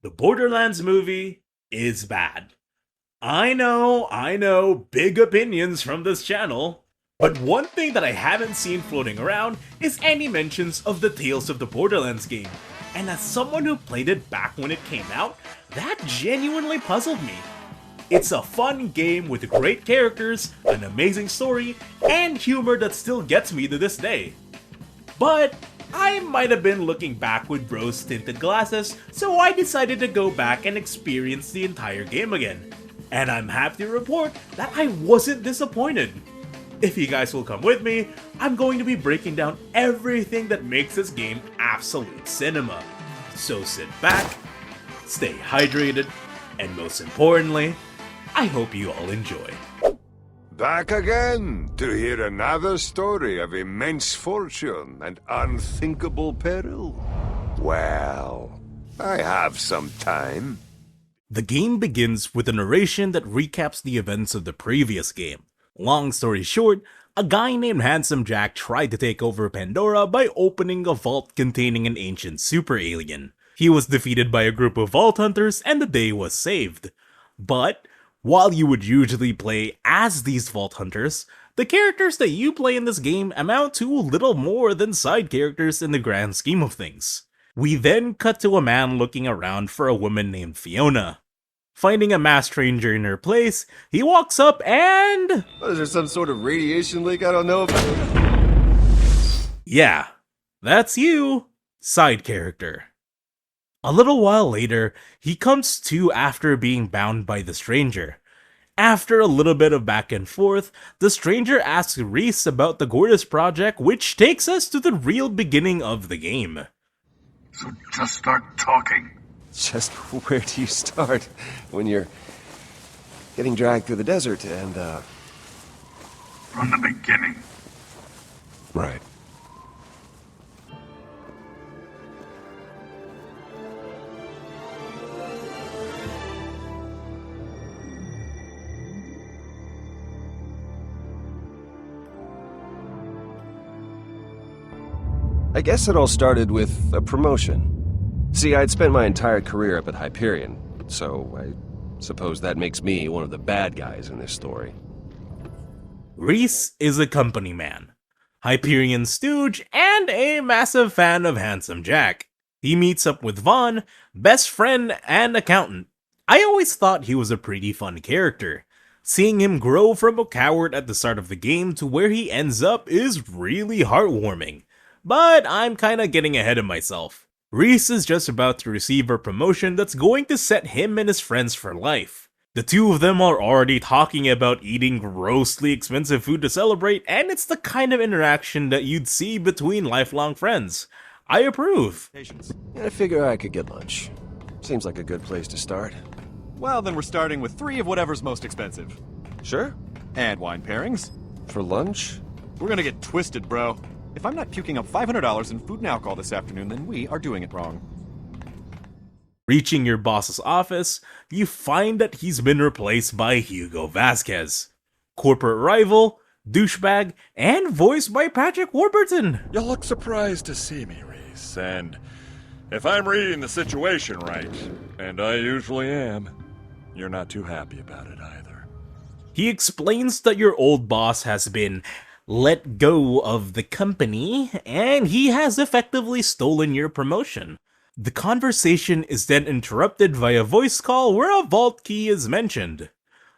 The Borderlands movie is bad. I know, big opinions from this channel. But one thing that I haven't seen floating around is any mentions of the Tales of the Borderlands game. And as someone who played it back when it came out, that genuinely puzzled me. It's a fun game with great characters, an amazing story, and humor that still gets me to this day. But I might have been looking back with rose-tinted glasses, so I decided to go back and experience the entire game again. And I'm happy to report that I wasn't disappointed. If you guys will come with me, I'm going to be breaking down everything that makes this game absolute cinema. So sit back, stay hydrated, and most importantly, I hope you all enjoy. Back again to hear another story of immense fortune and unthinkable peril. Well, I have some time. The game begins with a narration that recaps the events of the previous game. Long story short, a guy named Handsome Jack tried to take over Pandora by opening a vault containing an ancient super alien. He was defeated by a group of vault hunters and the day was saved. But while you would usually play as these vault hunters, the characters that you play in this game amount to little more than side characters in the grand scheme of things. We then cut to a man looking around for a woman named Fiona. Finding a masked stranger in her place, he walks up and... Is there some sort of radiation leak I don't know about? Yeah, that's you, side character. A little while later, he comes to after being bound by the stranger. After a little bit of back and forth, the stranger asks Reese about the Gortys project, which takes us to the real beginning of the game. So just start talking. Just where do you start when you're getting dragged through the desert and, From the beginning. Right. I guess it all started with a promotion. See, I'd spent my entire career up at Hyperion, so I suppose that makes me one of the bad guys in this story. Reese is a company man, Hyperion stooge, and a massive fan of Handsome Jack. He meets up with Vaughn, best friend and accountant. I always thought he was a pretty fun character. Seeing him grow from a coward at the start of the game to where he ends up is really heartwarming. But I'm kinda getting ahead of myself. Reese is just about to receive a promotion that's going to set him and his friends for life. The two of them are already talking about eating grossly expensive food to celebrate, and it's the kind of interaction that you'd see between lifelong friends. I approve. I figure I could get lunch. Seems like a good place to start. Well, then we're starting with 3 of whatever's most expensive. Sure. And wine pairings. For lunch? We're gonna get twisted, bro. If I'm not puking up $500 in food and alcohol this afternoon, then we are doing it wrong. Reaching your boss's office, you find that he's been replaced by Hugo Vasquez. Corporate rival, douchebag, and voiced by Patrick Warburton. You look surprised to see me, Reese, and if I'm reading the situation right, and I usually am, you're not too happy about it either. He explains that your old boss has been let go of the company, and he has effectively stolen your promotion. The conversation is then interrupted via voice call where a vault key is mentioned.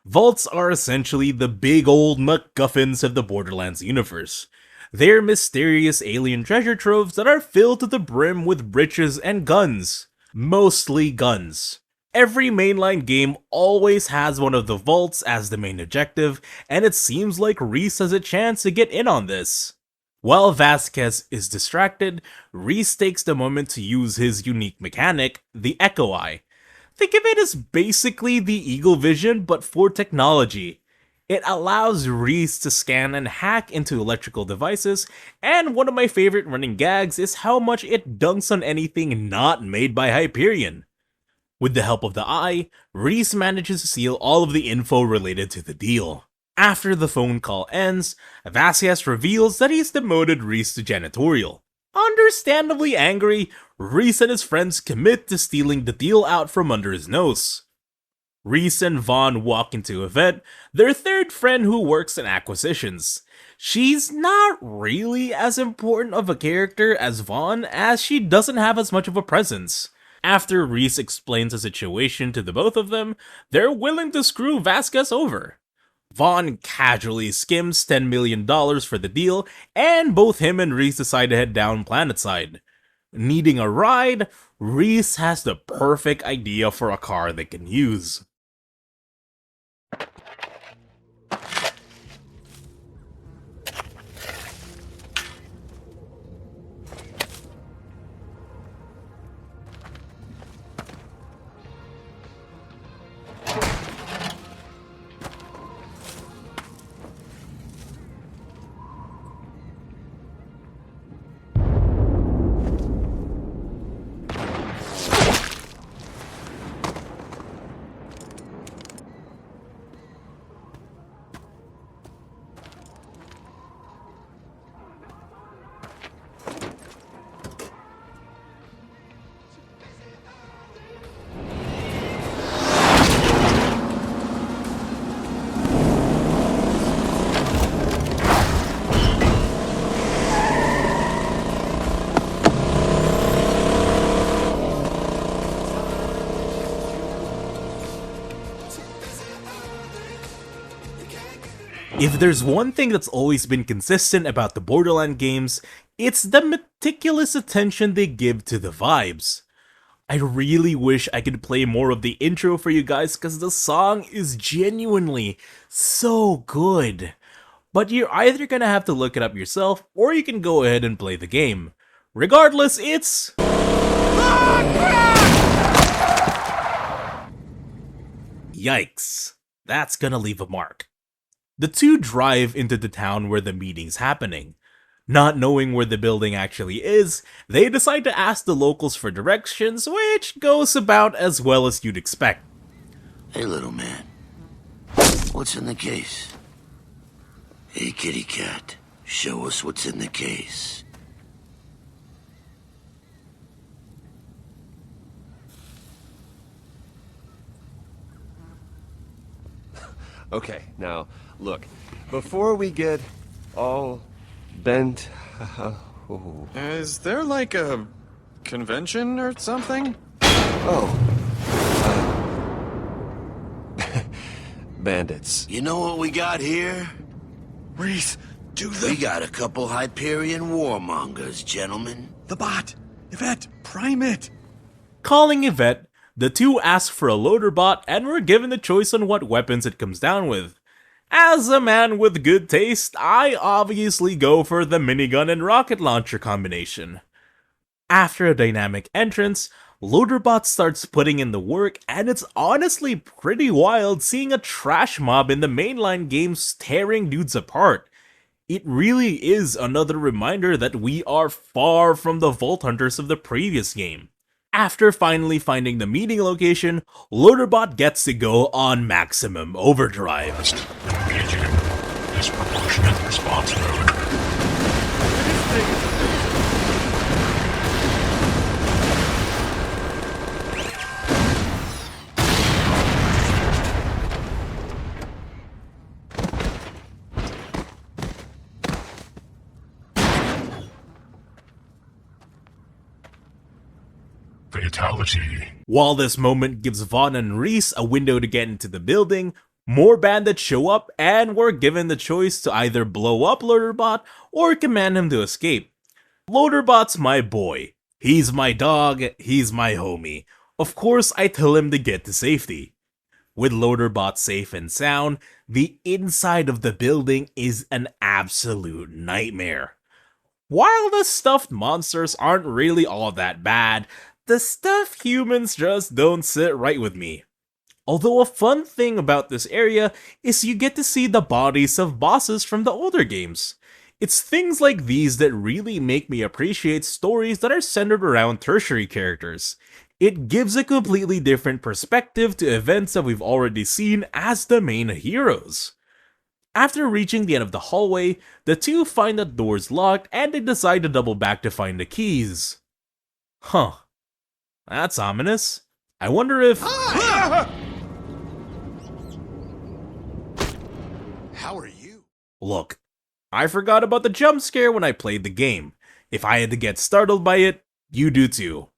Vaults are essentially the big old MacGuffins of the Borderlands universe. They're mysterious alien treasure troves that are filled to the brim with riches and guns. Mostly guns. Every mainline game always has one of the vaults as the main objective, and it seems like Reese has a chance to get in on this. While Vasquez is distracted, Reese takes the moment to use his unique mechanic, the Echo Eye. Think of it as basically the Eagle Vision, but for technology. It allows Reese to scan and hack into electrical devices, and one of my favorite running gags is how much it dunks on anything not made by Hyperion. With the help of the eye, Reese manages to steal all of the info related to the deal. After the phone call ends, Vasquez reveals that he's demoted Reese to janitorial. Understandably angry, Reese and his friends commit to stealing the deal out from under his nose. Reese and Vaughn walk into Yvette, their third friend who works in acquisitions. She's not really as important of a character as Vaughn, as she doesn't have as much of a presence. After Reese explains the situation to the both of them, they're willing to screw Vasquez over. Vaughn casually skims $10 million for the deal, and both him and Reese decide to head down planetside. Needing a ride, Reese has the perfect idea for a car they can use. If there's one thing that's always been consistent about the Borderlands games, it's the meticulous attention they give to the vibes. I really wish I could play more of the intro for you guys because the song is genuinely so good. But you're either gonna have to look it up yourself, or you can go ahead and play the game. Regardless, it's... Yikes. That's gonna leave a mark. The two drive into the town where the meeting's happening. Not knowing where the building actually is, they decide to ask the locals for directions, which goes about as well as you'd expect. Hey, little man. What's in the case? Hey, kitty cat. Show us what's in the case. Okay, now, look, before we get all bent... Is there like a convention or something? Bandits. You know what we got here? Reese, do the... We got a couple Hyperion warmongers, gentlemen. The bot! Yvette, prime it! Calling Yvette, the two ask for a loader bot and were given the choice on what weapons it comes down with. As a man with good taste, I obviously go for the minigun and rocket launcher combination. After a dynamic entrance, Loaderbot starts putting in the work, and it's honestly pretty wild seeing a trash mob in the mainline games tearing dudes apart. It really is another reminder that we are far from the Vault Hunters of the previous game. After finally finding the meeting location, Loaderbot gets to go on maximum overdrive. Engaging in disproportionate response mode. Fatality. While this moment gives Vaughn and Reese a window to get into the building, more bandits show up and we're given the choice to either blow up Loaderbot or command him to escape. Loaderbot's my boy. He's my dog, he's my homie. Of course, I tell him to get to safety. With Loaderbot safe and sound, the inside of the building is an absolute nightmare. While the stuffed monsters aren't really all that bad, the stuffed humans just don't sit right with me. Although a fun thing about this area is you get to see the bodies of bosses from the older games. It's things like these that really make me appreciate stories that are centered around tertiary characters. It gives a completely different perspective to events that we've already seen as the main heroes. After reaching the end of the hallway, the two find the doors locked and they decide to double back to find the keys. Huh. That's ominous. I wonder if... How are you? Look, I forgot about the jump scare when I played the game. If I had to get startled by it, you do too.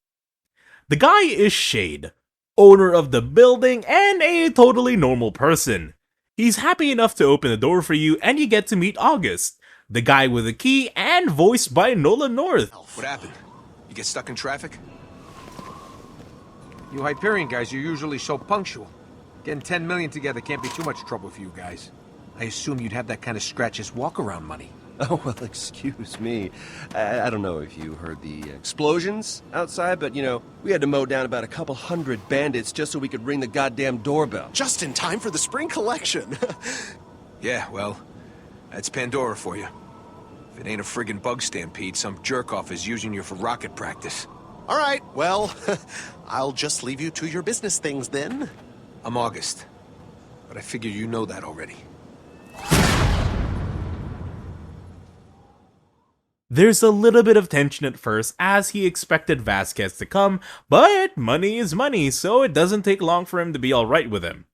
The guy is Shade, owner of the building and a totally normal person. He's happy enough to open the door for you and you get to meet August, the guy with the key and voiced by Nolan North. What happened? You get stuck in traffic? You Hyperion guys are usually so punctual. Getting 10 million together can't be too much trouble for you guys. I assume you'd have that kind of scratches walk-around money. Oh, well, excuse me. I don't know if you heard the explosions outside, but, you know, we had to mow down about a couple hundred bandits just so we could ring the goddamn doorbell. Just in time for the spring collection. Yeah, well, that's Pandora for you. If it ain't a friggin' bug stampede, some jerk-off is using you for rocket practice. All right, well, I'll just leave you to your business things then. I'm August, but I figure you know that already. There's a little bit of tension at first as he expected Vasquez to come, but money is money, so it doesn't take long for him to be alright with him.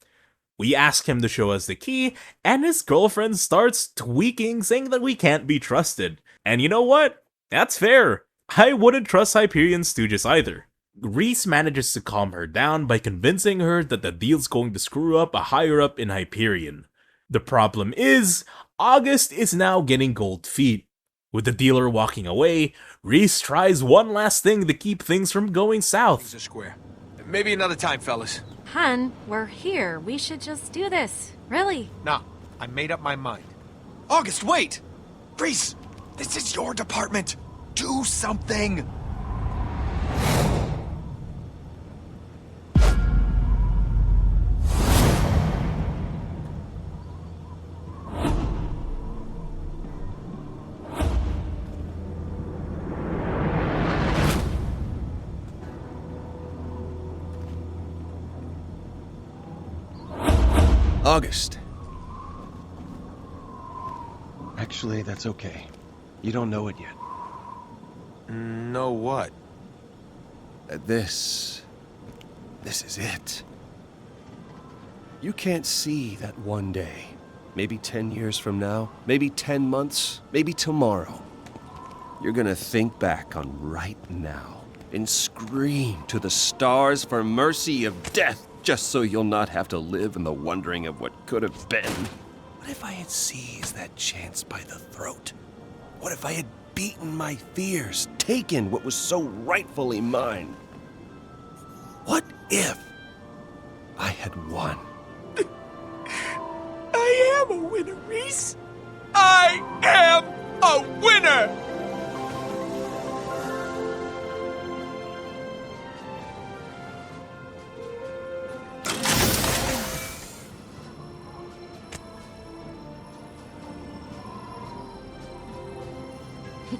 We ask him to show us the key, and his girlfriend starts tweaking, saying that we can't be trusted. And you know what? That's fair. I wouldn't trust Hyperion Stooges either. Reese manages to calm her down by convincing her that the deal's going to screw up a higher up in Hyperion. The problem is, August is now getting cold feet. With the dealer walking away, Reese tries one last thing to keep things from going south. Things are square. Maybe another time, fellas. Hun, we're here. We should just do this. Really? Nah, I made up my mind. August, wait! Reese, this is your department. Do something! August. Actually, that's okay. You don't know it yet. Know what? This is it. You can't see that one day. Maybe 10 years from now, maybe 10 months, maybe tomorrow. You're gonna think back on right now and scream to the stars for mercy of death, just so you'll not have to live in the wondering of what could have been. What if I had seized that chance by the throat? What if I had beaten my fears, taken what was so rightfully mine? What if I had won? I am a winner, Reese! I am a winner!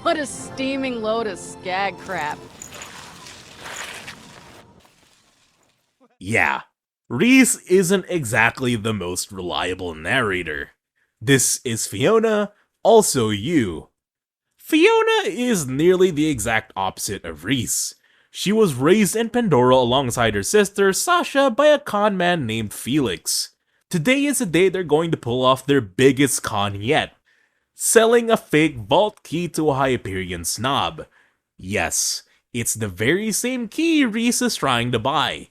What a steaming load of skag crap. Yeah, Reese isn't exactly the most reliable narrator. This is Fiona, also you. Fiona is nearly the exact opposite of Reese. She was raised in Pandora alongside her sister, Sasha, by a con man named Felix. Today is the day they're going to pull off their biggest con yet, selling a fake vault key to a Hyperion snob. Yes, it's the very same key Reese is trying to buy.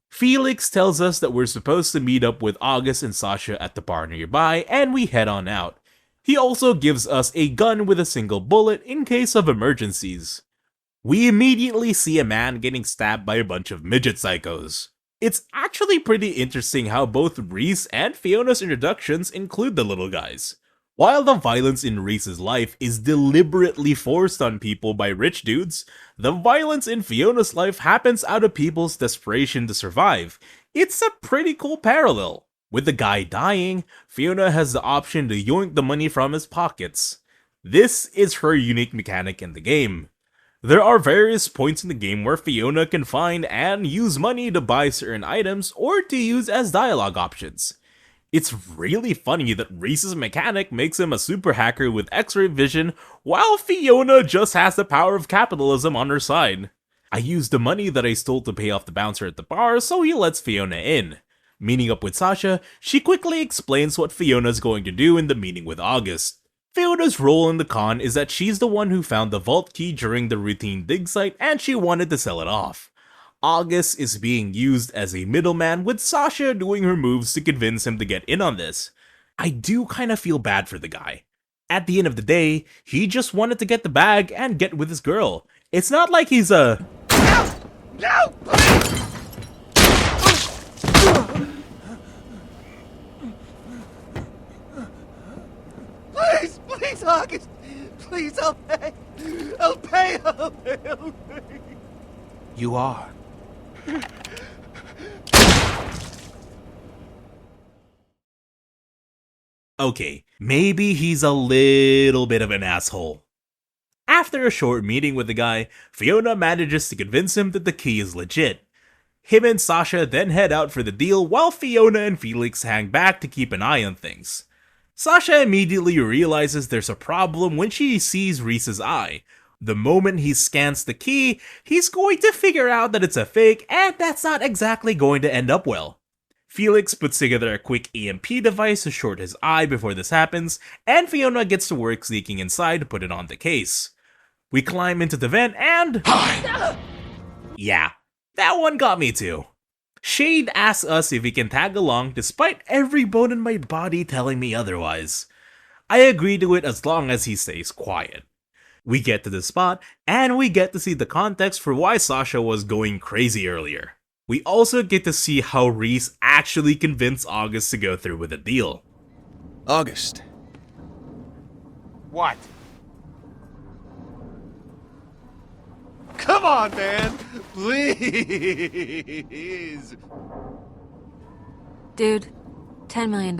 Felix tells us that we're supposed to meet up with August and Sasha at the bar nearby, and we head on out. He also gives us a gun with a single bullet in case of emergencies. We immediately see a man getting stabbed by a bunch of midget psychos. It's actually pretty interesting how both Reese and Fiona's introductions include the little guys. While the violence in Reese's life is deliberately forced on people by rich dudes, the violence in Fiona's life happens out of people's desperation to survive. It's a pretty cool parallel. With the guy dying, Fiona has the option to yoink the money from his pockets. This is her unique mechanic in the game. There are various points in the game where Fiona can find and use money to buy certain items or to use as dialogue options. It's really funny that Reese's mechanic makes him a super hacker with X-ray vision, while Fiona just has the power of capitalism on her side. I used the money that I stole to pay off the bouncer at the bar, so he lets Fiona in. Meeting up with Sasha, she quickly explains what Fiona's going to do in the meeting with August. Fiona's role in the con is that she's the one who found the vault key during the routine dig site and she wanted to sell it off. August is being used as a middleman, with Sasha doing her moves to convince him to get in on this. I do kinda feel bad for the guy. At the end of the day, he just wanted to get the bag and get with his girl. It's not like he's a... No! Please, please, August! Please, I'll pay! I'll pay! I'll pay! I'll pay! You are. Okay, maybe he's a little bit of an asshole. After a short meeting with the guy, Fiona manages to convince him that the key is legit. Him and Sasha then head out for the deal while Fiona and Felix hang back to keep an eye on things. Sasha immediately realizes there's a problem when she sees Reese's eye. The moment he scans the key, he's going to figure out that it's a fake, and that's not exactly going to end up well. Felix puts together a quick EMP device to short his eye before this happens, and Fiona gets to work sneaking inside to put it on the case. We climb into the vent and... yeah, that one got me too. Shade asks us if he can tag along despite every bone in my body telling me otherwise. I agree to it as long as he stays quiet. We get to the spot, and we get to see the context for why Sasha was going crazy earlier. We also get to see how Reese actually convinced August to go through with the deal. August. What? Come on, man! Please! Dude, $10 million.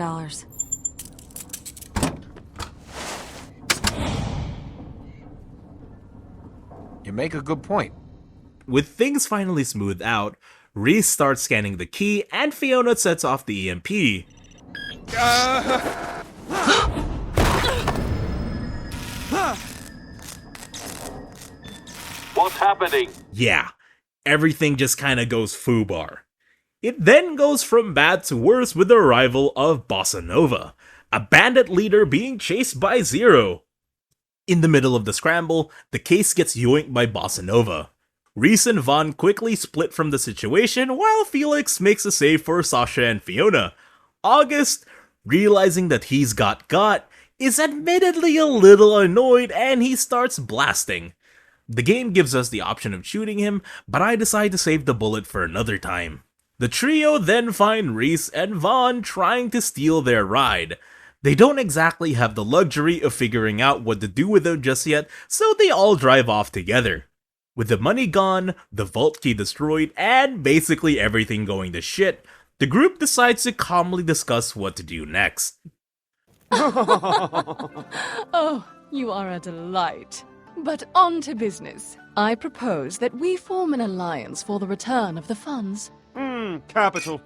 You make a good point. With things finally smoothed out, Reese starts scanning the key and Fiona sets off the EMP. What's happening? Yeah, everything just kinda goes foobar. It then goes from bad to worse with the arrival of Bossa Nova, a bandit leader being chased by Zero. In the middle of the scramble, the case gets yoinked by Bossa Nova. Reese and Vaughn quickly split from the situation while Felix makes a save for Sasha and Fiona. August, realizing that he's got, is admittedly a little annoyed and he starts blasting. The game gives us the option of shooting him, but I decide to save the bullet for another time. The trio then find Reese and Vaughn trying to steal their ride. They don't exactly have the luxury of figuring out what to do with them just yet, so they all drive off together. With the money gone, the vault key destroyed, and basically everything going to shit, the group decides to calmly discuss what to do next. Oh, you are a delight. But on to business. I propose that we form an alliance for the return of the funds. Capital.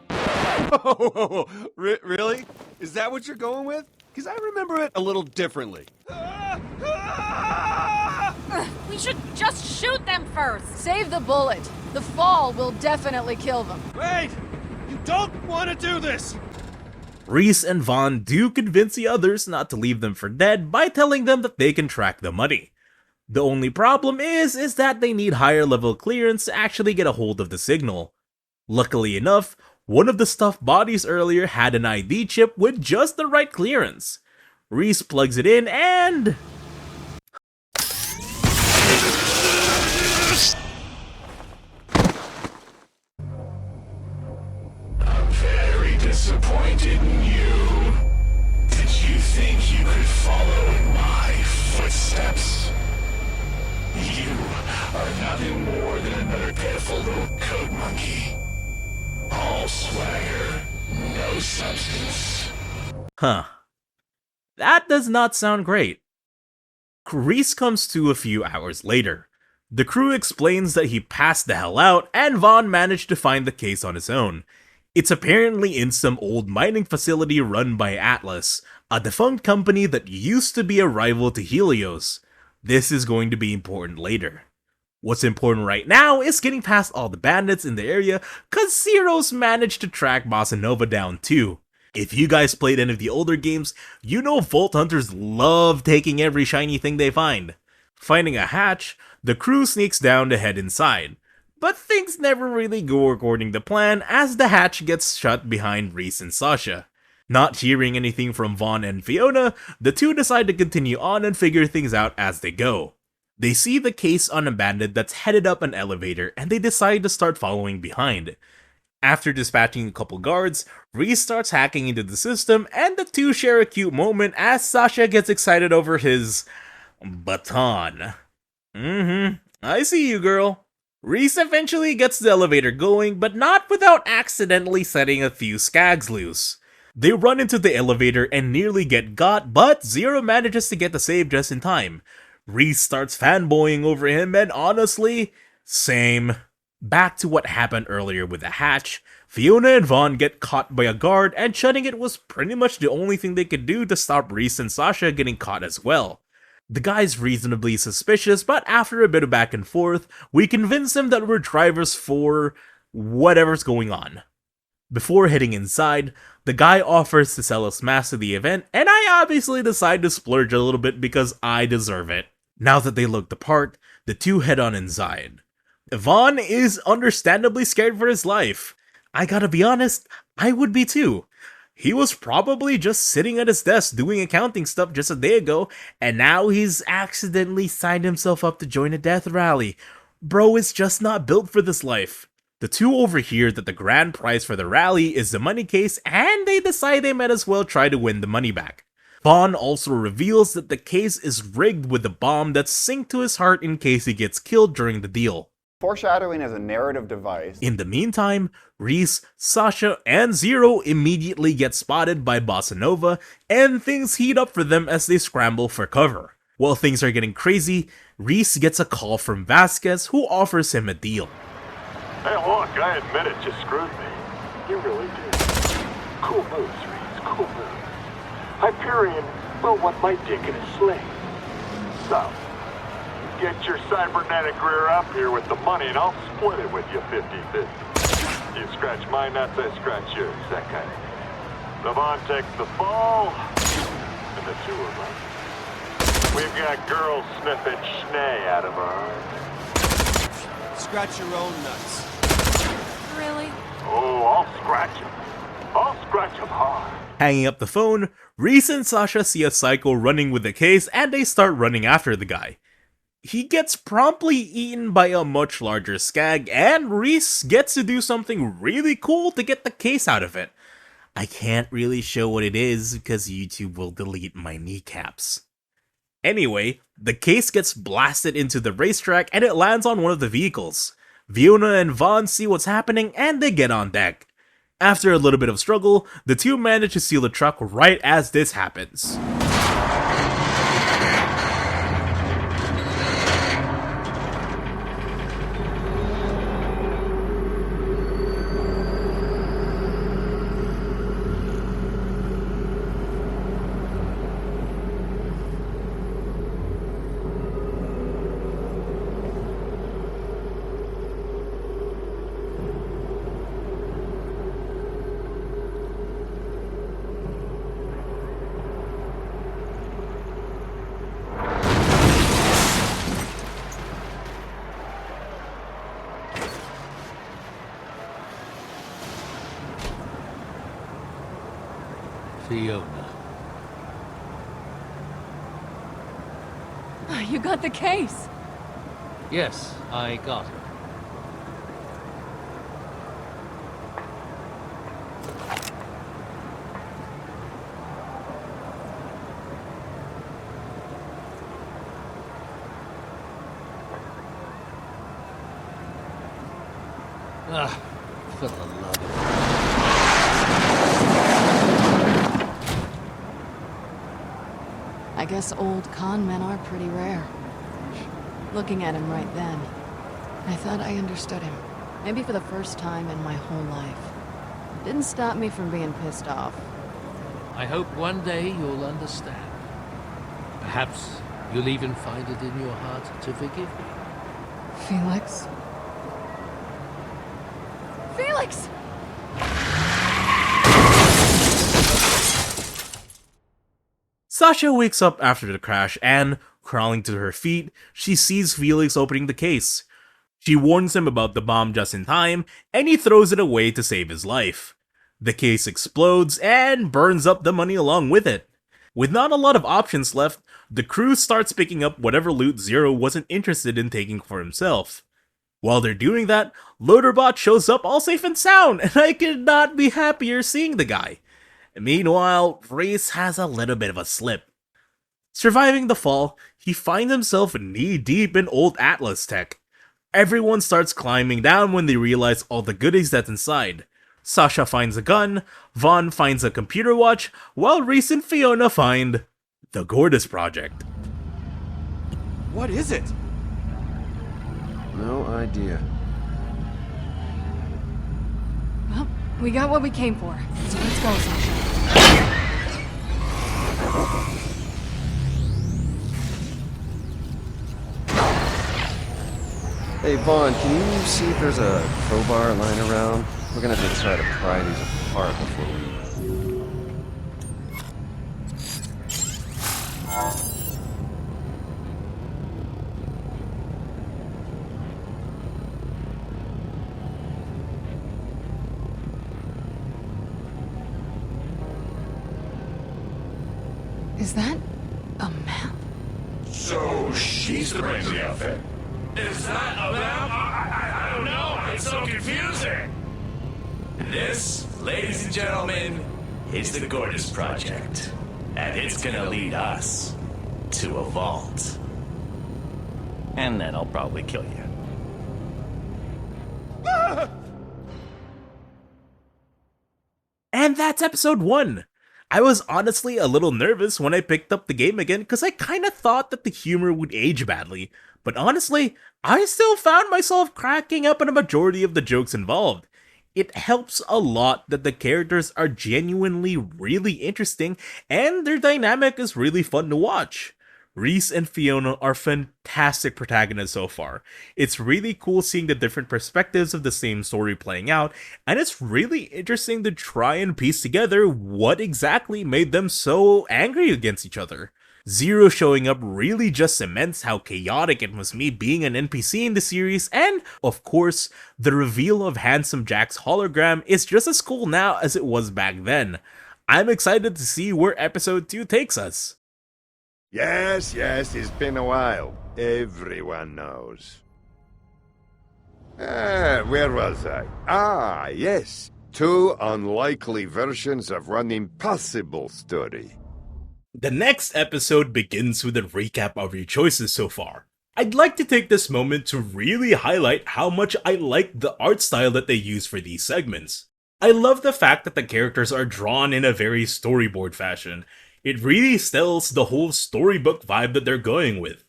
Oh, really? Is that what you're going with? Because I remember it a little differently. We should just shoot them first. Save the bullet. The fall will definitely kill them. Wait! You don't want to do this! Reese and Vaughn do convince the others not to leave them for dead by telling them that they can track the money. The only problem is that they need higher level clearance to actually get a hold of the signal. Luckily enough, one of the stuffed bodies earlier had an ID chip with just the right clearance. Reese plugs it in and... I'm very disappointed in you. Did you think you could follow in my footsteps? You are nothing more than another pitiful little code monkey. All swagger, no substance. Huh. That does not sound great. Reese comes to a few hours later. The crew explains that he passed the hell out and Vaughn managed to find the case on his own. It's apparently in some old mining facility run by Atlas, a defunct company that used to be a rival to Helios. This is going to be important later. What's important right now is getting past all the bandits in the area, cause Zero's managed to track Bossa Nova down too. If you guys played any of the older games, you know Vault Hunters love taking every shiny thing they find. Finding a hatch, the crew sneaks down to head inside. But things never really go according to plan as the hatch gets shut behind Reese and Sasha. Not hearing anything from Vaughn and Fiona, the two decide to continue on and figure things out as they go. They see the case on a bandit that's headed up an elevator and they decide to start following behind. After dispatching a couple guards, Reese starts hacking into the system and the two share a cute moment as Sasha gets excited over his baton. I see you, girl. Reese eventually gets the elevator going, but not without accidentally setting a few skags loose. They run into the elevator and nearly get got, but Zero manages to get the save just in time. Reese starts fanboying over him, and honestly, same. Back to what happened earlier with the hatch, Fiona and Vaughn get caught by a guard, and shutting it was pretty much the only thing they could do to stop Reese and Sasha getting caught as well. The guy's reasonably suspicious, but after a bit of back and forth, we convince him that we're drivers for whatever's going on. Before heading inside, the guy offers to sell us masks to the event, and I obviously decide to splurge a little bit because I deserve it. Now that they look the part, the two head on inside. Vaughn is understandably scared for his life. I gotta be honest, I would be too. He was probably just sitting at his desk doing accounting stuff just a day ago, and now he's accidentally signed himself up to join a death rally. Bro is just not built for this life. The two overhear that the grand prize for the rally is the money case, and they decide they might as well try to win the money back. Vaughn also reveals that the case is rigged with a bomb that's synced to his heart in case he gets killed during the deal. Foreshadowing as a narrative device. In the meantime, Reese, Sasha, and Zero immediately get spotted by Bossa Nova, and things heat up for them as they scramble for cover. While things are getting crazy, Reese gets a call from Vasquez, who offers him a deal. Hey, look, I admit it, you screwed me. You really did. Cool moves, Reese, cool moves. Hyperion, well, what might take in a sling. So, get your cybernetic rear up here with the money and I'll split it with you 50-50. You scratch my nuts, I scratch yours, that kind of thing. Levon takes the fall, and the two of us. We've got girls sniffing schnee out of our eyes. Scratch your own nuts. Really? Oh, I'll scratch him. I'll scratch him hard. Hanging up the phone, Reese and Sasha see a psycho running with the case and they start running after the guy. He gets promptly eaten by a much larger skag, and Reese gets to do something really cool to get the case out of it. I can't really show what it is because YouTube will delete my kneecaps. Anyway, the case gets blasted into the racetrack and it lands on one of the vehicles. Fiona and Vaughn see what's happening and they get on deck. After a little bit of struggle, the two manage to steal the truck right as this happens. Fiona. You got the case. Yes, I got it. Ah, for the love of God. I guess old con men are pretty rare. Looking at him right then, I thought I understood him. Maybe for the first time in my whole life. It didn't stop me from being pissed off. I hope one day you'll understand. Perhaps you'll even find it in your heart to forgive me. Felix? Felix! Sasha wakes up after the crash and, crawling to her feet, she sees Felix opening the case. She warns him about the bomb just in time, and he throws it away to save his life. The case explodes and burns up the money along with it. With not a lot of options left, the crew starts picking up whatever loot Zero wasn't interested in taking for himself. While they're doing that, Loaderbot shows up all safe and sound, and I could not be happier seeing the guy. Meanwhile, Reese has a little bit of a slip. Surviving the fall, he finds himself knee-deep in old Atlas tech. Everyone starts climbing down when they realize all the goodies that's inside. Sasha finds a gun, Vaughn finds a computer watch, while Reese and Fiona find the Gortys Project. What is it? No idea. Well, we got what we came for, so let's go, Sasha. Hey, Vaughn, can you see if there's a crowbar lying around? We're gonna have to try to pry these apart before we... Is that a map? So she's the brains of the outfit. Is that a map? I don't know. It's so confusing. This, ladies and gentlemen, is the Gortys Project. And it's gonna lead us to a vault. And then I'll probably kill you. And that's episode 1. I was honestly a little nervous when I picked up the game again because I kinda thought that the humor would age badly, but honestly, I still found myself cracking up at a majority of the jokes involved. It helps a lot that the characters are genuinely really interesting and their dynamic is really fun to watch. Reese and Fiona are fantastic protagonists so far. It's really cool seeing the different perspectives of the same story playing out, and it's really interesting to try and piece together what exactly made them so angry against each other. Zero showing up really just cements how chaotic it must be being an NPC in the series, and, of course, the reveal of Handsome Jack's hologram is just as cool now as it was back then. I'm excited to see where episode 2 takes us. Yes, it's been a while. Everyone knows. Where was I? Yes. 2 unlikely versions of one impossible story. The next episode begins with a recap of your choices so far. I'd like to take this moment to really highlight how much I like the art style that they use for these segments. I love the fact that the characters are drawn in a very storyboard fashion. It really sells the whole storybook vibe that they're going with.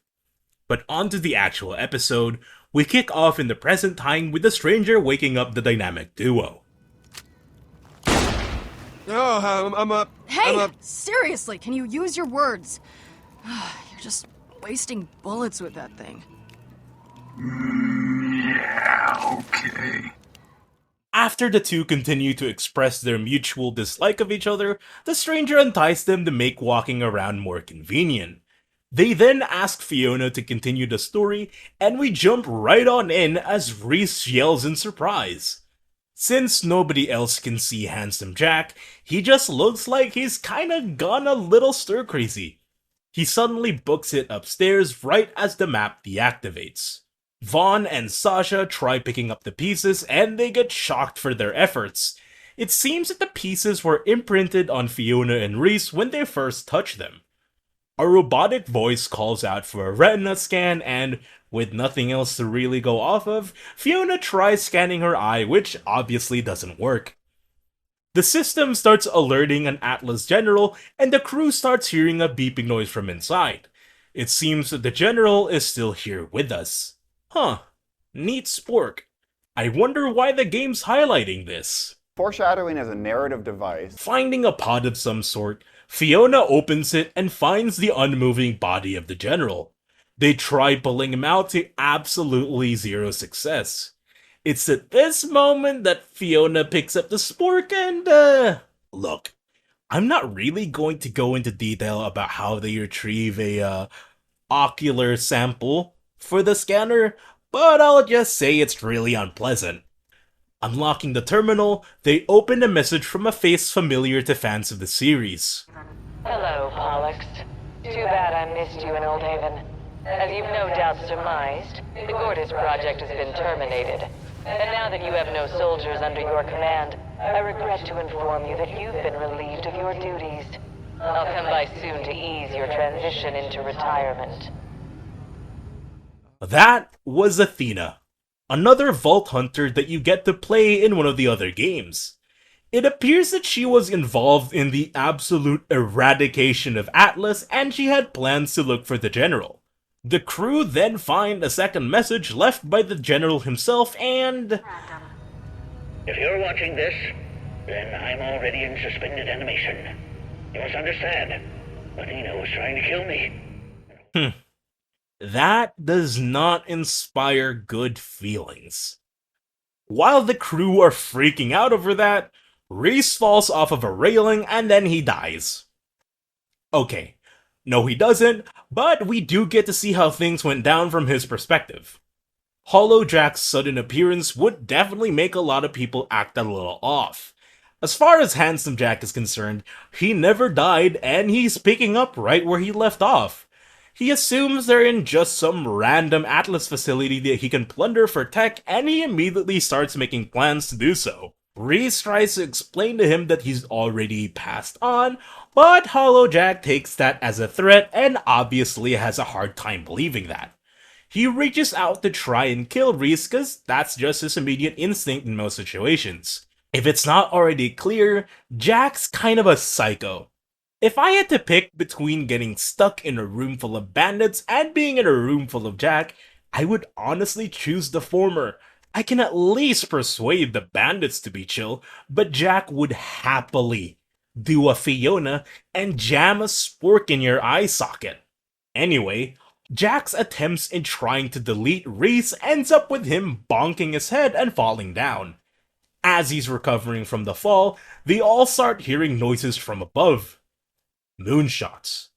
But onto the actual episode, we kick off in the present time with the stranger waking up the dynamic duo. Oh, I'm up. Hey! I'm up. Seriously, can you use your words? You're just wasting bullets with that thing. Yeah, okay. After the two continue to express their mutual dislike of each other, the stranger enticed them to make walking around more convenient. They then ask Fiona to continue the story, and we jump right on in as Reese yells in surprise. Since nobody else can see Handsome Jack, he just looks like he's kinda gone a little stir-crazy. He suddenly books it upstairs right as the map deactivates. Vaughn and Sasha try picking up the pieces and they get shocked for their efforts. It seems that the pieces were imprinted on Fiona and Reese when they first touched them. A robotic voice calls out for a retina scan and, with nothing else to really go off of, Fiona tries scanning her eye, which obviously doesn't work. The system starts alerting an Atlas general and the crew starts hearing a beeping noise from inside. It seems that the general is still here with us. Huh. Neat spork. I wonder why the game's highlighting this. Foreshadowing as a narrative device. Finding a pod of some sort, Fiona opens it and finds the unmoving body of the general. They try pulling him out to absolutely zero success. It's at this moment that Fiona picks up the spork and, look, I'm not really going to go into detail about how they retrieve a, ocular sample for the scanner, but I'll just say it's really unpleasant. Unlocking the terminal, they open a message from a face familiar to fans of the series. Hello, Pollux. Too bad I missed you in Old Haven. As you've no doubt surmised, the Gordis project has been terminated. And now that you have no soldiers under your command, I regret to inform you that you've been relieved of your duties. I'll come by soon to ease your transition into retirement. That was Athena, another Vault Hunter that you get to play in one of the other games. It appears that she was involved in the absolute eradication of Atlas and she had plans to look for the General. The crew then find a second message left by the General himself and... If you're watching this, then I'm already in suspended animation. You must understand, Athena was trying to kill me. That does not inspire good feelings. While the crew are freaking out over that, Reese falls off of a railing and then he dies. Okay, no he doesn't, but we do get to see how things went down from his perspective. Hollow Jack's sudden appearance would definitely make a lot of people act a little off. As far as Handsome Jack is concerned, he never died and he's picking up right where he left off. He assumes they're in just some random Atlas facility that he can plunder for tech and he immediately starts making plans to do so. Reese tries to explain to him that he's already passed on, but Hollow Jack takes that as a threat and obviously has a hard time believing that. He reaches out to try and kill Reese cause that's just his immediate instinct in most situations. If it's not already clear, Jack's kind of a psycho. If I had to pick between getting stuck in a room full of bandits and being in a room full of Jack, I would honestly choose the former. I can at least persuade the bandits to be chill, but Jack would happily do a Fiona and jam a spork in your eye socket. Anyway, Jack's attempts in trying to delete Reese ends up with him bonking his head and falling down. As he's recovering from the fall, they all start hearing noises from above. Moonshots.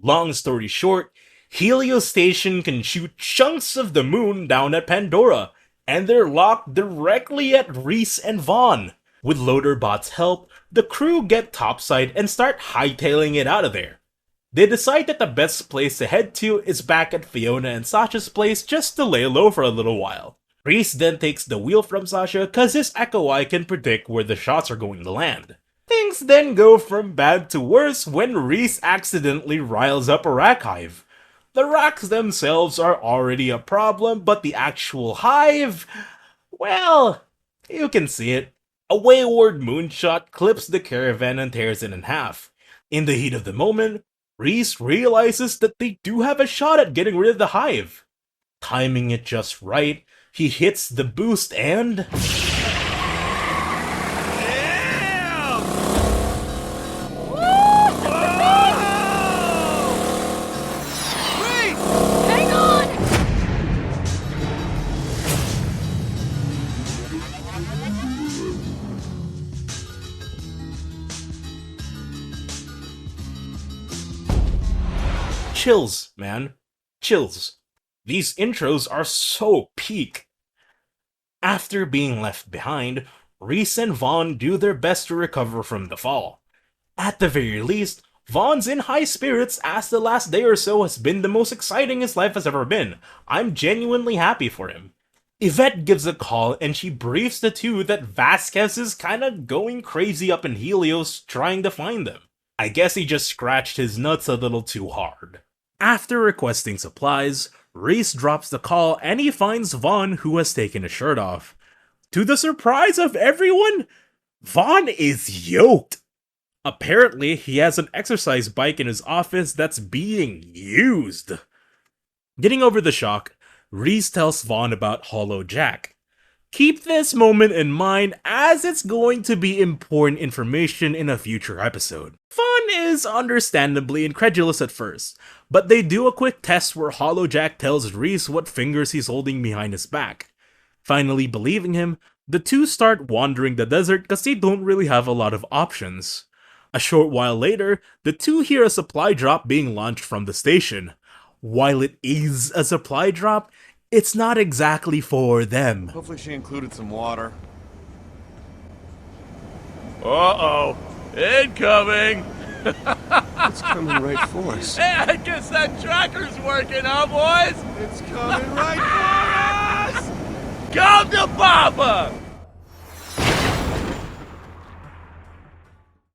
Long story short, Helios Station can shoot chunks of the moon down at Pandora, and they're locked directly at Reese and Vaughn. With Loaderbot's help, the crew get topside and start hightailing it out of there. They decide that the best place to head to is back at Fiona and Sasha's place just to lay low for a little while. Reese then takes the wheel from Sasha cause his Echo Eye can predict where the shots are going to land. Things then go from bad to worse when Reese accidentally riles up a rack hive. The racks themselves are already a problem, but the actual hive... well, you can see it. A wayward moonshot clips the caravan and tears it in half. In the heat of the moment, Reese realizes that they do have a shot at getting rid of the hive. Timing it just right, he hits the boost and... chills, man. Chills. These intros are so peak. After being left behind, Reese and Vaughn do their best to recover from the fall. At the very least, Vaughn's in high spirits as the last day or so has been the most exciting his life has ever been. I'm genuinely happy for him. Yvette gives a call and she briefs the two that Vasquez is kinda going crazy up in Helios trying to find them. I guess he just scratched his nuts a little too hard. After requesting supplies, Reese drops the call and he finds Vaughn who has taken his shirt off. To the surprise of everyone, Vaughn is yoked. Apparently, he has an exercise bike in his office that's being used. Getting over the shock, Reese tells Vaughn about Hollow Jack. Keep this moment in mind as it's going to be important information in a future episode. Vaughn Vaughn is understandably incredulous at first, but they do a quick test where Hollowjack tells Reese what fingers he's holding behind his back. Finally believing him, the two start wandering the desert because they don't really have a lot of options. A short while later, the two hear a supply drop being launched from the station. While it is a supply drop, it's not exactly for them. Hopefully she included some water. Uh-oh. Incoming! It's coming right for us. Hey, I guess that tracker's working, huh, boys? It's coming right for us! Go to Papa!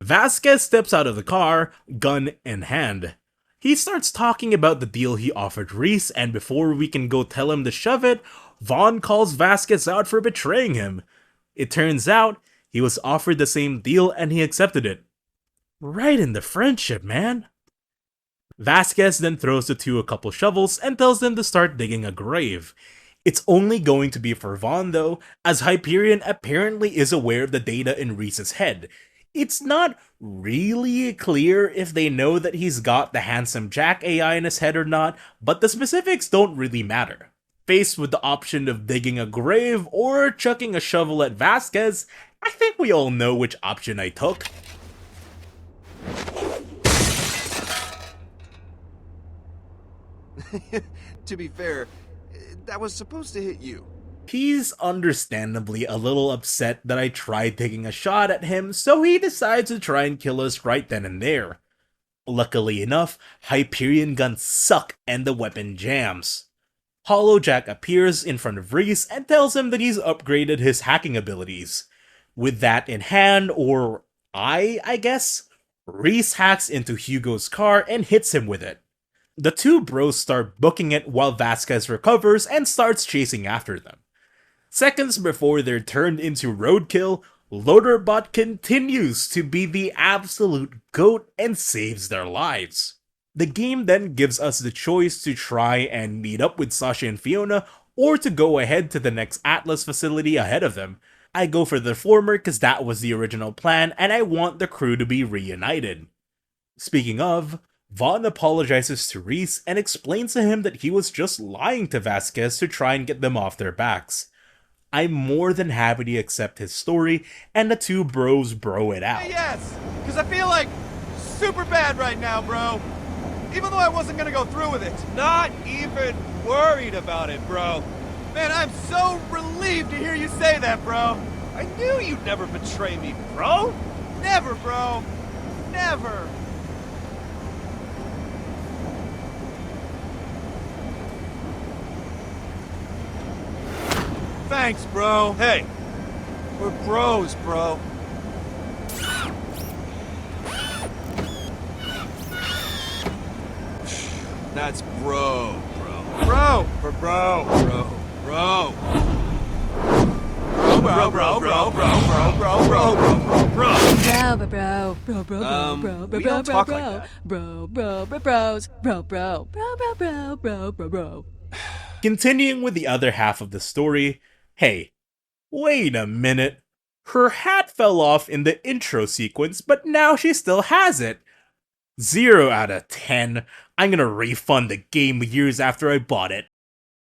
Vasquez steps out of the car, gun in hand. He starts talking about the deal he offered Reese, and before we can go tell him to shove it, Vaughn calls Vasquez out for betraying him. It turns out, he was offered the same deal and he accepted it. Right in the friendship, man. Vasquez then throws the two a couple shovels and tells them to start digging a grave. It's only going to be for Vaughn though, as Hyperion apparently is aware of the data in Reese's head. It's not really clear if they know that he's got the handsome Jack AI in his head or not, but the specifics don't really matter. Faced with the option of digging a grave or chucking a shovel at Vasquez, I think we all know which option I took. To be fair, that was supposed to hit you. He's understandably a little upset that I tried taking a shot at him, so he decides to try and kill us right then and there. Luckily enough, Hyperion guns suck and the weapon jams. Hollowjack appears in front of Reese and tells him that he's upgraded his hacking abilities. With that in hand, or I guess, Reese hacks into Hugo's car and hits him with it. The two bros start booking it while Vasquez recovers and starts chasing after them. Seconds before they're turned into roadkill, Loaderbot continues to be the absolute GOAT and saves their lives. The game then gives us the choice to try and meet up with Sasha and Fiona, or to go ahead to the next Atlas facility ahead of them. I go for the former because that was the original plan and I want the crew to be reunited. Speaking of, Vaughn apologizes to Reese and explains to him that he was just lying to Vasquez to try and get them off their backs. I'm more than happy to accept his story, and the two bros bro it out. Hey, yes! Because I feel like super bad right now, bro. Even though I wasn't gonna go through with it. Not even worried about it, bro. Man, I'm so relieved to hear you say that, bro. I knew you'd never betray me, bro. Never, bro. Never. Thanks, bro. Hey, we're bros, bro. That's bro. Bro for bro. Bro. We don't talk like that. Continuing with the other half of the story, hey, wait a minute. Her hat fell off in the intro sequence, but now she still has it. 0 out of 10. I'm gonna refund the game years after I bought it.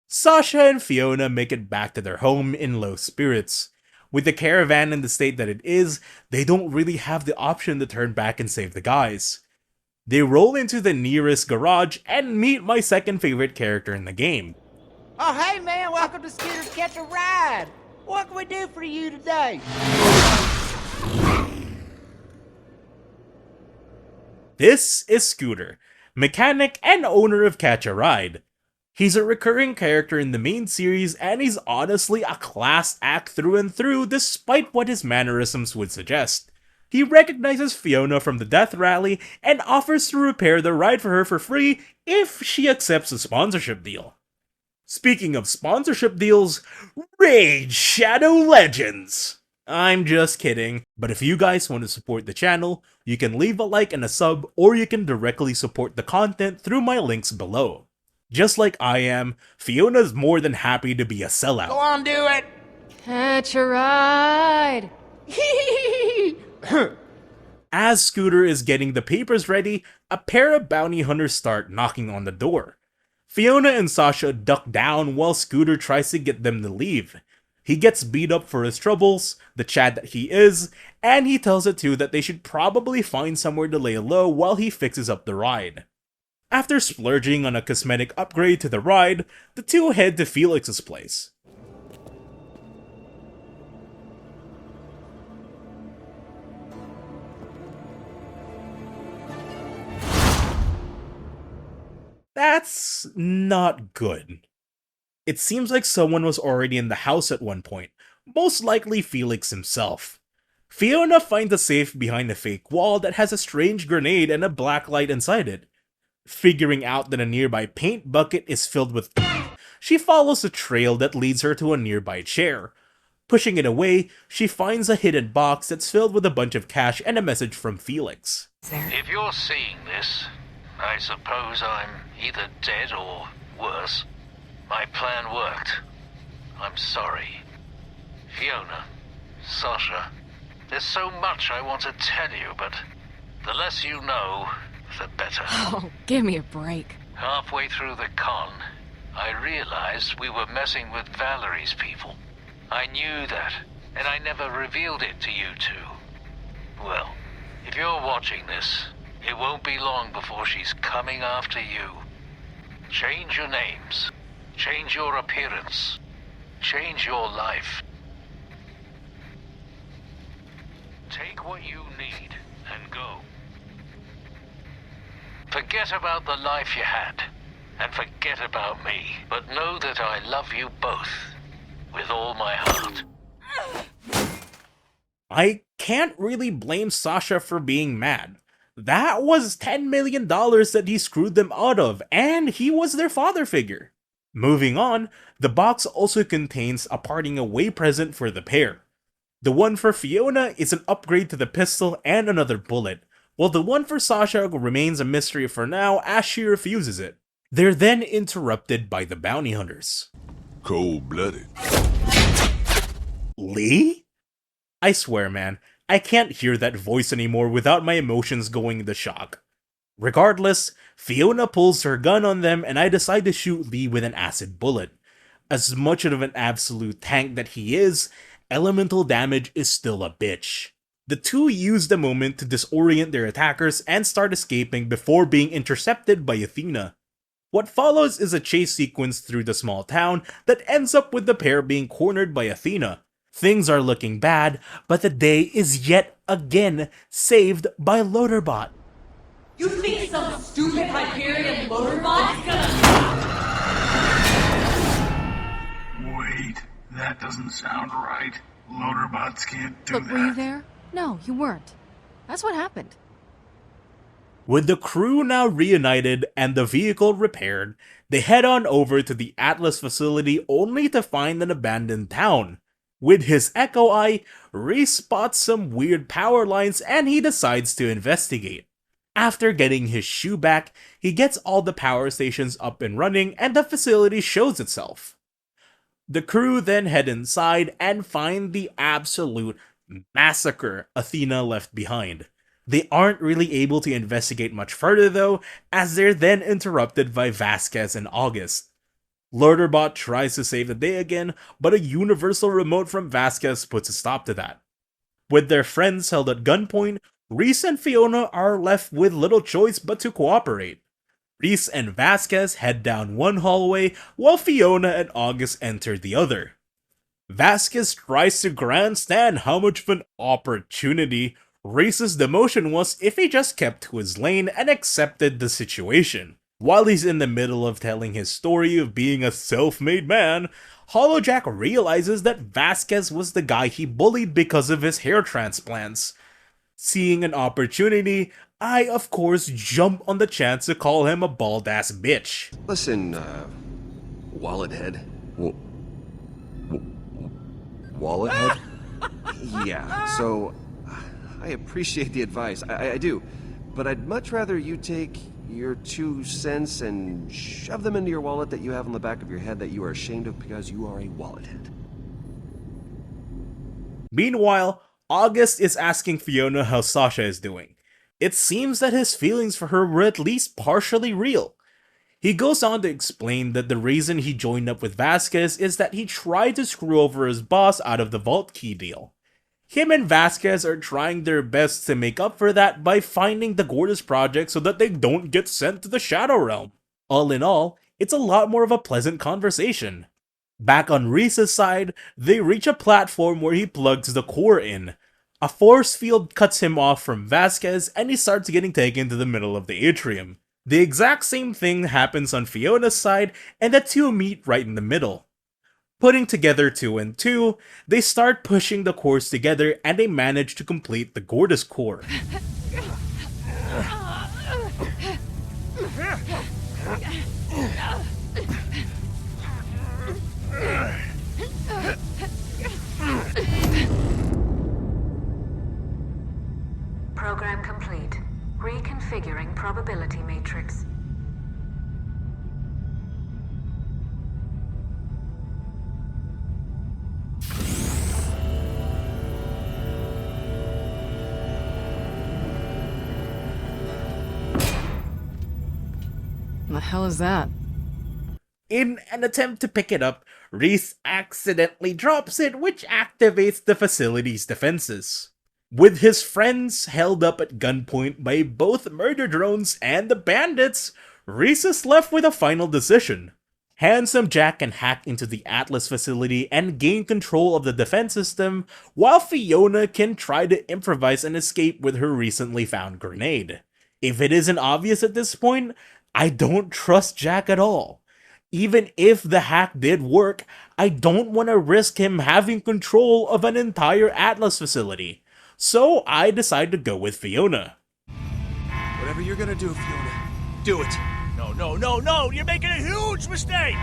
Sasha and Fiona make it back to their home in low spirits. With the caravan in the state that it is, they don't really have the option to turn back and save the guys. They roll into the nearest garage and meet my second favorite character in the game. Oh, hey, man, welcome to Scooter's Catch a Ride. What can we do for you today? This is Scooter, mechanic and owner of Catch a Ride. He's a recurring character in the main series, and he's honestly a class act through and through despite what his mannerisms would suggest. He recognizes Fiona from the Death Rally and offers to repair the ride for her for free if she accepts a sponsorship deal. Speaking of sponsorship deals, Raid Shadow Legends! I'm just kidding, but if you guys want to support the channel, you can leave a like and a sub, or you can directly support the content through my links below. Just like I am, Fiona's more than happy to be a sellout. Go on, do it! Catch a ride! As Scooter is getting the papers ready, a pair of bounty hunters start knocking on the door. Fiona and Sasha duck down while Scooter tries to get them to leave. He gets beat up for his troubles, the Chad that he is, and he tells the two that they should probably find somewhere to lay low while he fixes up the ride. After splurging on a cosmetic upgrade to the ride, the two head to Felix's place. That's not good. It seems like someone was already in the house at one point, most likely Felix himself. Fiona finds a safe behind a fake wall that has a strange grenade and a black light inside it. Figuring out that a nearby paint bucket is filled with she follows a trail that leads her to a nearby chair. Pushing it away, she finds a hidden box that's filled with a bunch of cash and a message from Felix. If you're seeing this, I suppose I'm either dead or worse. My plan worked. I'm sorry. Fiona, Sasha, there's so much I want to tell you, but the less you know, the better. Oh, give me a break. Halfway through the con, I realized we were messing with Valerie's people. I knew that, and I never revealed it to you two. Well, if you're watching this, it won't be long before she's coming after you. Change your names. Change your appearance. Change your life. Take what you need and go. Forget about the life you had, and forget about me, but know that I love you both with all my heart. I can't really blame Sasha for being mad. That was $10 million that he screwed them out of, and he was their father figure. Moving on, the box also contains a parting away present for the pair. The one for Fiona is an upgrade to the pistol and another bullet, while the one for Sasha remains a mystery for now as she refuses it. They're then interrupted by the bounty hunters. Cold-blooded. Lee? I swear, man, I can't hear that voice anymore without my emotions going into shock. Regardless, Fiona pulls her gun on them and I decide to shoot Lee with an acid bullet. As much of an absolute tank that he is, elemental damage is still a bitch. The two use the moment to disorient their attackers and start escaping before being intercepted by Athena. What follows is a chase sequence through the small town that ends up with the pair being cornered by Athena. Things are looking bad, but the day is yet again saved by Loaderbot. You think some stupid Hyperion Loaderbot is gonna... Wait, that doesn't sound right. Loaderbots can't do Look, that. were you there? No, you weren't. That's what happened. With the crew now reunited and the vehicle repaired, they head on over to the Atlas facility only to find an abandoned town. With his Echo Eye, Reese spots some weird power lines and he decides to investigate. After getting his shoe back, he gets all the power stations up and running and the facility shows itself. The crew then head inside and find the absolute massacre Athena left behind. They aren't really able to investigate much further though, as they're then interrupted by Vasquez and August. Loaderbot tries to save the day again, but a universal remote from Vasquez puts a stop to that. With their friends held at gunpoint, Reese and Fiona are left with little choice but to cooperate. Reese and Vasquez head down one hallway, while Fiona and August enter the other. Vasquez tries to grandstand how much of an opportunity Reese's demotion was if he just kept to his lane and accepted the situation. While he's in the middle of telling his story of being a self-made man, Hollowjack realizes that Vasquez was the guy he bullied because of his hair transplants. Seeing an opportunity, I of course jump on the chance to call him a bald-ass bitch. Listen, wallet head. Wallet head? Yeah, so I appreciate the advice, I do, but I'd much rather you take your 2 cents and shove them into your wallet that you have on the back of your head that you are ashamed of because you are a wallet head. Meanwhile, August is asking Fiona how Sasha is doing. It seems that his feelings for her were at least partially real. He goes on to explain that the reason he joined up with Vasquez is that he tried to screw over his boss out of the vault key deal. Him and Vasquez are trying their best to make up for that by finding the Gortys project so that they don't get sent to the Shadow Realm. All in all, it's a lot more of a pleasant conversation. Back on Reese's side, they reach a platform where he plugs the core in. A force field cuts him off from Vasquez and he starts getting taken to the middle of the atrium. The exact same thing happens on Fiona's side and the two meet right in the middle. Putting together 2 and 2, they start pushing the cores together and they manage to complete the Gortys core. Program complete. Reconfiguring probability matrix. The hell is that? In an attempt to pick it up, Reese accidentally drops it, which activates the facility's defenses. With his friends held up at gunpoint by both murder drones and the bandits, Reese is left with a final decision. Handsome Jack can hack into the Atlas facility and gain control of the defense system, while Fiona can try to improvise an escape with her recently found grenade. If it isn't obvious at this point, I don't trust Jack at all. Even if the hack did work, I don't want to risk him having control of an entire Atlas facility. So I decide to go with Fiona. Whatever you're gonna do, Fiona, do it. No, you're making a huge mistake!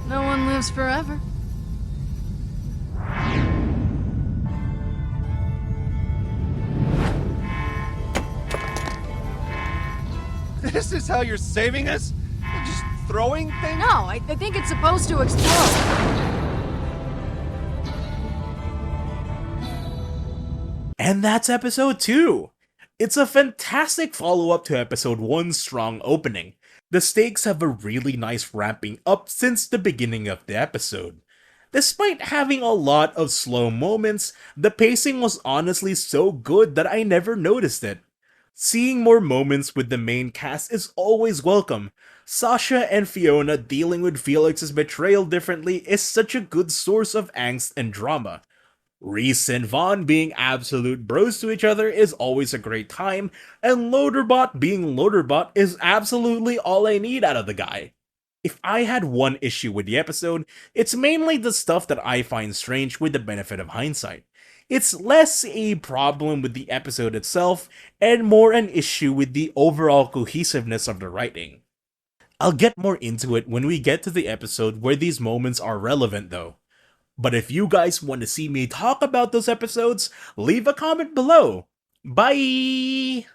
No one lives forever. This is how you're saving us? Just throwing things? No, I think it's supposed to explode. And that's episode 2! It's a fantastic follow-up to episode 1's strong opening. The stakes have a really nice ramping up since the beginning of the episode. Despite having a lot of slow moments, the pacing was honestly so good that I never noticed it. Seeing more moments with the main cast is always welcome. Sasha and Fiona dealing with Felix's betrayal differently is such a good source of angst and drama. Reese and Vaughn being absolute bros to each other is always a great time, and Loaderbot being Loaderbot is absolutely all I need out of the guy. If I had one issue with the episode, it's mainly the stuff that I find strange with the benefit of hindsight. It's less a problem with the episode itself, and more an issue with the overall cohesiveness of the writing. I'll get more into it when we get to the episode where these moments are relevant though. But if you guys want to see me talk about those episodes, leave a comment below. Bye!